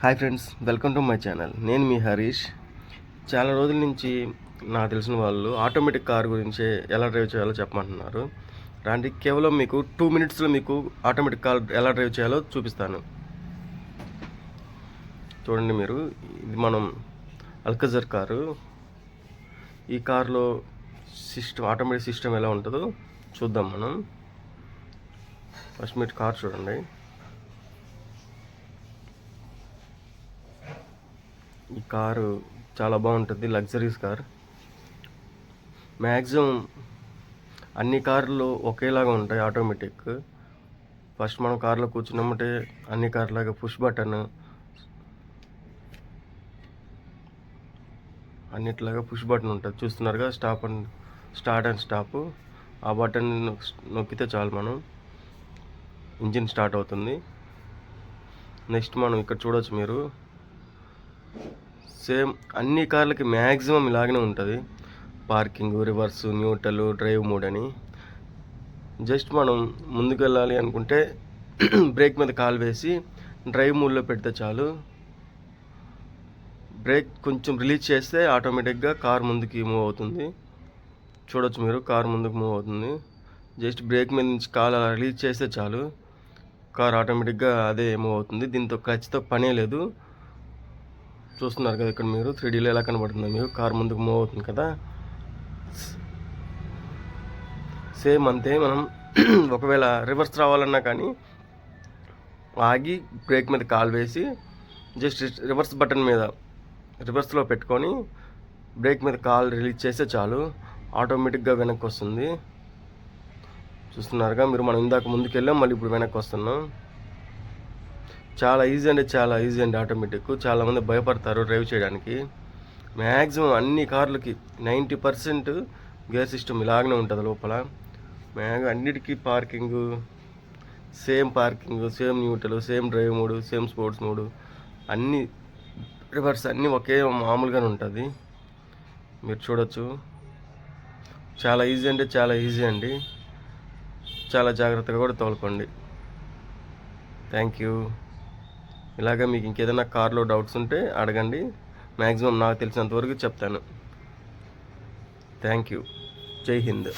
Hi friends, welcome to my channel. నేను మీ హరీష్. చాలా రోజుల నుంచి నాకు తెలిసిన వాళ్ళు ఆటోమేటిక్ కార్ గురించి ఎలా డ్రైవ్ చేయాలో చెప్పమంటున్నారు. రాండి, కేవలం మీకు 2 minutesలో మీకు ఆటోమేటిక్ కార్ ఎలా డ్రైవ్ చేయాలో చూపిస్తాను. చూడండి మీరు, ఇది మనం అల్కజర్ కారు. ఈ కార్లో ఆటోమేటిక్ సిస్టమ్ ఎలా ఉంటుందో చూద్దాం మనం. ఫస్ట్ మీరు కార్ చూడండి. ఈ కారు చాలా బాగుంటుంది, లగ్జరీస్ కార్. మ్యాక్సిమం అన్ని కార్లు ఒకేలాగా ఉంటాయి ఆటోమేటిక్. ఫస్ట్ మనం కార్లో కూర్చున్నామంటే అన్ని కార్లాగా పుష్ బటన్, అన్నిట్లాగా పుష్ బటన్ ఉంటుంది. చూస్తున్నారుగా, స్టార్ట్ అండ్ స్టాప్. ఆ బటన్ నొక్కితే చాలు, మనం ఇంజిన్ స్టార్ట్ అవుతుంది. నెక్స్ట్ మనం ఇక్కడ చూడవచ్చు మీరు, సేమ్ అన్ని కార్లకి మ్యాక్సిమం ఇలాగనే ఉంటుంది. Parking, reverse, neutral, drive mode అని. జస్ట్ మనం ముందుకు వెళ్ళాలి అనుకుంటే బ్రేక్ మీద కాలు వేసి డ్రైవ్ మోడ్లో పెడితే చాలు. బ్రేక్ కొంచెం రిలీజ్ చేస్తే ఆటోమేటిక్గా కార్ ముందుకి మూవ్ అవుతుంది. చూడొచ్చు మీరు, కార్ ముందుకు మూవ్ అవుతుంది. జస్ట్ బ్రేక్ మీద నుంచి కాలు అలా రిలీజ్ చేస్తే చాలు, కార్ ఆటోమేటిక్గా అదే మూవ్ అవుతుంది. దీంతో క్లచ్తో పనే లేదు. చూస్తున్నారు కదా ఇక్కడ మీరు, 3Dలో ఎలా కనబడుతుందో మీరు, కార్ ముందుకు మూవ్ అవుతుంది కదా. సేమ్ అంతే. మనం ఒకవేళ రివర్స్ రావాలన్నా కానీ ఆగి బ్రేక్ మీద కాల్ వేసి జస్ట్ రివర్స్ బటన్ మీద రివర్స్లో పెట్టుకొని బ్రేక్ మీద కాల్ రిలీజ్ చేస్తే చాలు, ఆటోమేటిక్గా వెనక్కి వస్తుంది. చూస్తున్నారుగా మీరు, మనం ఇందాక ముందుకు వెళ్ళాం, మళ్ళీ ఇప్పుడు వెనక్కి వస్తున్నాం. చాలా ఈజీ అంటే చాలా ఈజీ అండి ఆటోమేటిక్. చాలామంది భయపడతారు డ్రైవ్ చేయడానికి. మ్యాక్సిమం అన్ని కార్లకి 90% గేర్ సిస్టమ్ ఇలాగనే ఉంటుంది లోపల. అన్నిటికీ parking, same neutral, same drive mode, same sports mode, అన్ని రివర్స్ అన్నీ ఒకే మామూలుగానే ఉంటుంది. మీరు చూడొచ్చు, చాలా ఈజీ అంటే చాలా ఈజీ అండి. చాలా జాగ్రత్తగా కూడా తోలుకోండి. Thank you. ఇలాగ మీకు ఇంకేదైనా కార్లో డౌట్స్ ఉంటే అడగండి, మ్యాక్సిమం నాకు తెలిసినంతవరకు చెప్తాను. Thank you. జై హింద్.